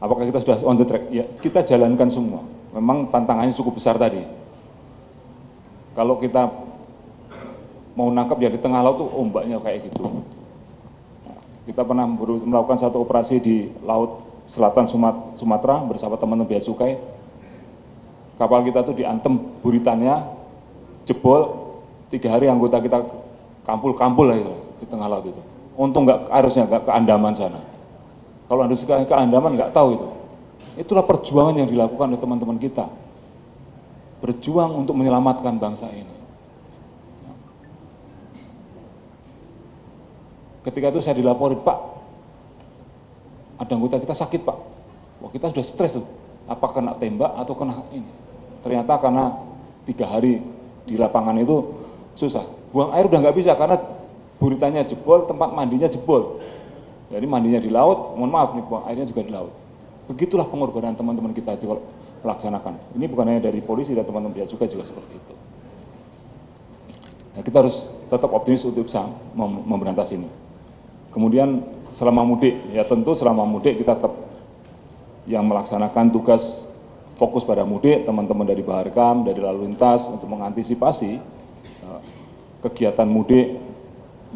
Apakah kita sudah on the track? Ya, kita jalankan semua. Memang tantangannya cukup besar tadi. Kalau kita mau nangkap ya di tengah laut tuh ombaknya kayak gitu. Kita pernah melakukan satu operasi di Laut Selatan Sumatera bersama teman-teman bea cukai. Kapal kita tuh diantem buritannya, jebol, 3 hari anggota kita kampul lah itu di tengah laut itu. Untung harusnya nggak ke Andaman sana. Kalau Anda sekali ke Andaman nggak tahu itu. Itulah perjuangan yang dilakukan oleh teman-teman kita. Berjuang untuk menyelamatkan bangsa ini. Ketika itu saya dilaporin, Pak, ada anggota kita sakit, Pak. Wah, kita sudah stres tuh. Apa kena tembak atau kena ini? Ternyata karena 3 hari di lapangan itu susah. Buang air udah nggak bisa karena buritannya jebol, tempat mandinya jebol. Jadi mandinya di laut, mohon maaf nih, buang airnya juga di laut. Begitulah pengorbanan teman-teman kita itu kalau melaksanakan. Ini bukan hanya dari polisi dan teman-teman bea cukai juga seperti itu. Nah, kita harus tetap optimis untuk bisa memberantas ini. Kemudian selama mudik, ya tentu selama mudik kita tetap yang melaksanakan tugas fokus pada mudik, teman-teman dari Baharkam, dari lalu lintas untuk mengantisipasi kegiatan mudik,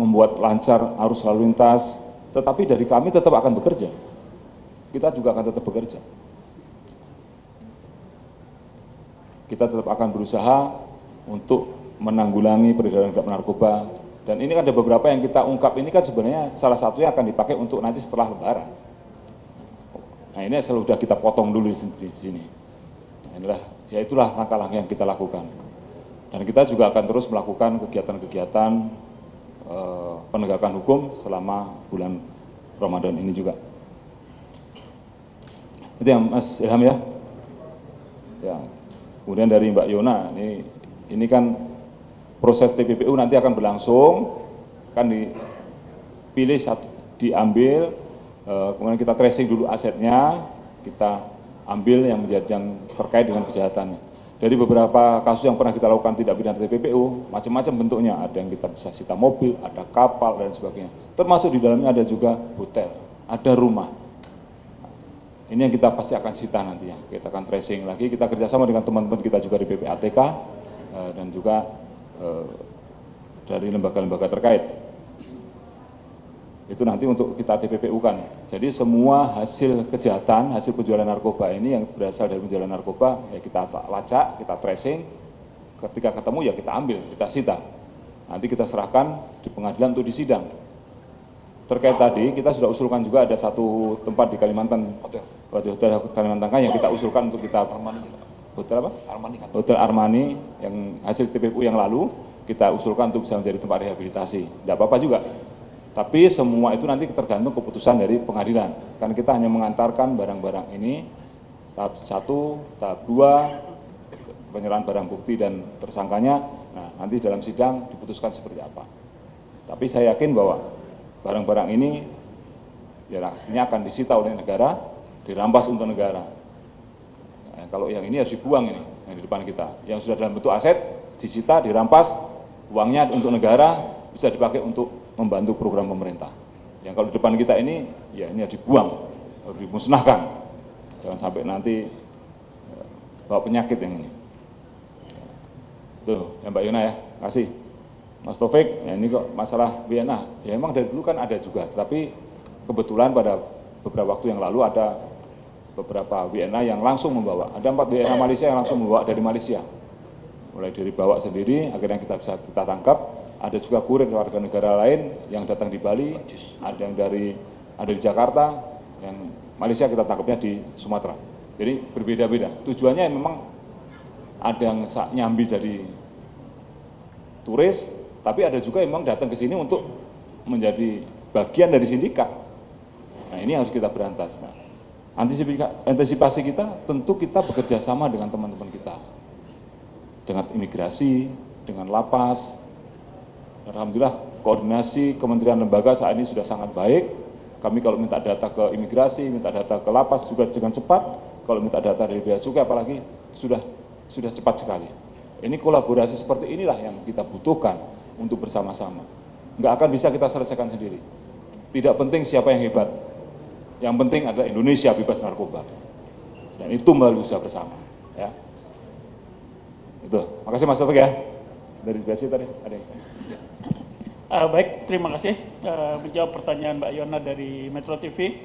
membuat lancar arus lalu lintas, tetapi dari kami tetap akan bekerja. Kita juga akan tetap bekerja. Kita tetap akan berusaha untuk menanggulangi peredaran gelap narkoba. Dan ini kan ada beberapa yang kita ungkap ini kan sebenarnya salah satunya akan dipakai untuk nanti setelah Lebaran. Nah ini sudah kita potong dulu di sini. Nah, itulah langkah-langkah yang kita lakukan. Dan kita juga akan terus melakukan kegiatan-kegiatan penegakan hukum selama bulan Ramadan ini juga. Itu yang Mas Ilham ya. Ya. Kemudian dari Mbak Yona, ini kan proses TPPU nanti akan berlangsung, kan dipilih diambil, kemudian kita tracing dulu asetnya, kita ambil yang terkait dengan kejahatannya. Dari beberapa kasus yang pernah kita lakukan tindak pidana TPPU, macam-macam bentuknya, ada yang kita bisa sita mobil, ada kapal dan sebagainya. Termasuk di dalamnya ada juga hotel, ada rumah. Ini yang kita pasti akan sita nanti ya. Kita akan tracing lagi, kita kerjasama dengan teman-teman kita juga di PPATK dan juga dari lembaga-lembaga terkait. Itu nanti untuk kita TPPU-kan. Jadi semua hasil kejahatan, hasil penjualan narkoba ini yang berasal dari penjualan narkoba, ya kita lacak, kita tracing, ketika ketemu ya kita ambil, kita sita. Nanti kita serahkan di pengadilan untuk disidang. Terkait tadi, kita sudah usulkan juga ada satu tempat di Kalimantan, hotel Kalimantan yang kita usulkan untuk kita Hotel apa? Armani kan? Hotel Armani yang hasil TPPU yang lalu kita usulkan untuk bisa menjadi tempat rehabilitasi. Tidak apa-apa juga. Tapi semua itu nanti tergantung keputusan dari pengadilan. Karena kita hanya mengantarkan barang-barang ini tahap 1, tahap 2, penyerahan barang bukti dan tersangkanya. Nah, nanti dalam sidang diputuskan seperti apa. Tapi saya yakin bahwa barang-barang ini ya aslinya akan disita oleh negara, dirampas untuk negara. Nah, kalau yang ini harus dibuang ini, yang di depan kita. Yang sudah dalam bentuk aset, disita, dirampas, uangnya untuk negara, bisa dipakai untuk membantu program pemerintah. Yang kalau di depan kita ini, ya ini harus dibuang, harus dimusnahkan. Jangan sampai nanti bawa penyakit yang ini. Tuh, ya Mbak Yona ya, kasih. Mas Taufik, ya ini kok masalah WNA, ya memang dari dulu kan ada juga, tapi kebetulan pada beberapa waktu yang lalu ada beberapa WNA yang langsung membawa. Ada 4 WNA Malaysia yang langsung membawa dari Malaysia. Mulai dari bawa sendiri, akhirnya kita tangkap. Ada juga kurir warga negara lain yang datang di Bali, ada yang ada di Jakarta, yang Malaysia kita tangkapnya di Sumatera. Jadi berbeda-beda. Tujuannya memang ada yang nyambi jadi turis, tapi ada juga yang memang datang ke sini untuk menjadi bagian dari sindikat. Nah ini harus kita berantas. Nah, antisipasi kita tentu kita bekerja sama dengan teman-teman kita, dengan imigrasi, dengan lapas. Alhamdulillah koordinasi kementerian lembaga saat ini sudah sangat baik. Kami kalau minta data ke imigrasi, minta data ke lapas juga dengan cepat. Kalau minta data dari bea cukai apalagi sudah cepat sekali. Ini kolaborasi seperti inilah yang kita butuhkan untuk bersama-sama. Nggak akan bisa kita selesaikan sendiri. Tidak penting siapa yang hebat. Yang penting adalah Indonesia bebas narkoba. Dan itu melalui usaha bersama. Ya. Itu. Makasih Mas Taufik ya. Dari BSI tadi ada yang baik, terima kasih menjawab pertanyaan Mbak Yona dari Metro TV.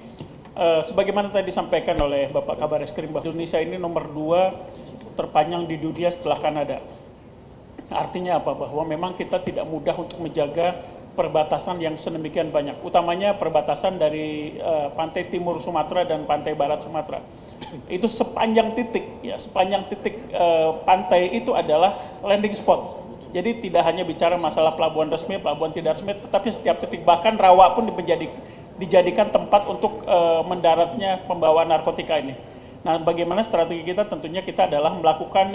Sebagaimana tadi disampaikan oleh Bapak Kabar Eskrim bahwa Indonesia ini nomor 2 terpanjang di dunia setelah Kanada. Artinya apa? Bahwa memang kita tidak mudah untuk menjaga perbatasan yang sedemikian banyak, utamanya perbatasan dari pantai timur Sumatera dan pantai barat Sumatera. Itu sepanjang titik, ya sepanjang titik pantai itu adalah landing spot. Jadi tidak hanya bicara masalah pelabuhan resmi, pelabuhan tidak resmi, tetapi setiap titik, bahkan rawa pun dijadikan tempat untuk mendaratnya pembawaan narkotika ini. Nah, bagaimana strategi kita? Tentunya kita adalah melakukan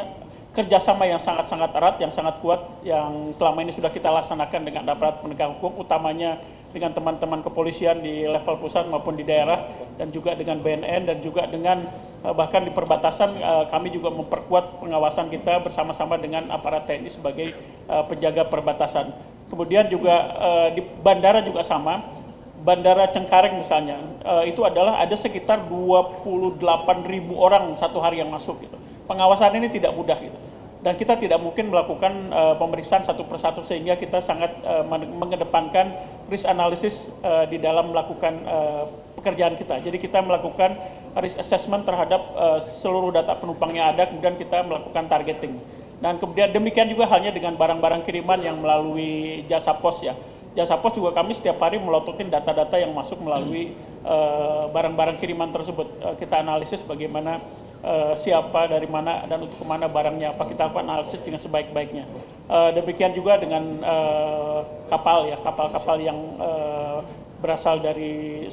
kerjasama yang sangat-sangat erat, yang sangat kuat, yang selama ini sudah kita laksanakan dengan aparat penegak hukum, utamanya dengan teman-teman kepolisian di level pusat maupun di daerah, dan juga dengan BNN, dan juga dengan bahkan di perbatasan kami juga memperkuat pengawasan kita bersama-sama dengan aparat TNI sebagai penjaga perbatasan. Kemudian juga di bandara juga sama, Bandara Cengkareng misalnya, itu adalah ada sekitar 28.000 orang satu hari yang masuk gitu. Pengawasan ini tidak mudah gitu. Dan kita tidak mungkin melakukan pemeriksaan satu persatu, sehingga kita sangat mengedepankan risk analysis di dalam melakukan pekerjaan kita. Jadi kita melakukan risk assessment terhadap seluruh data penumpang yang ada, kemudian kita melakukan targeting. Dan kemudian demikian juga halnya dengan barang-barang kiriman yang melalui jasa pos ya. Jasa pos juga kami setiap hari melototin data-data yang masuk melalui barang-barang kiriman tersebut. Kita analisis bagaimana siapa, dari mana, dan untuk kemana barangnya, apa kita lakukan analisis dengan sebaik-baiknya. Demikian juga dengan kapal ya, kapal-kapal yang berasal dari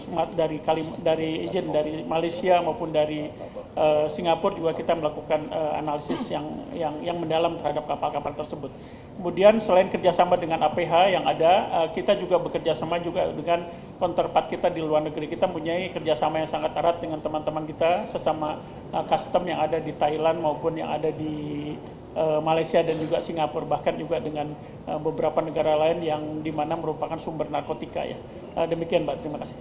izin dari Malaysia maupun dari Singapura, juga kita melakukan analisis yang mendalam terhadap kapal-kapal tersebut. Kemudian selain kerjasama dengan APH yang ada, kita juga bekerjasama juga dengan counterpart kita di luar negeri. Kita mempunyai kerjasama yang sangat erat dengan teman-teman kita sesama custom yang ada di Thailand maupun yang ada di Malaysia dan juga Singapura, bahkan juga dengan beberapa negara lain yang dimana merupakan sumber narkotika ya. Demikian Mbak, terima kasih.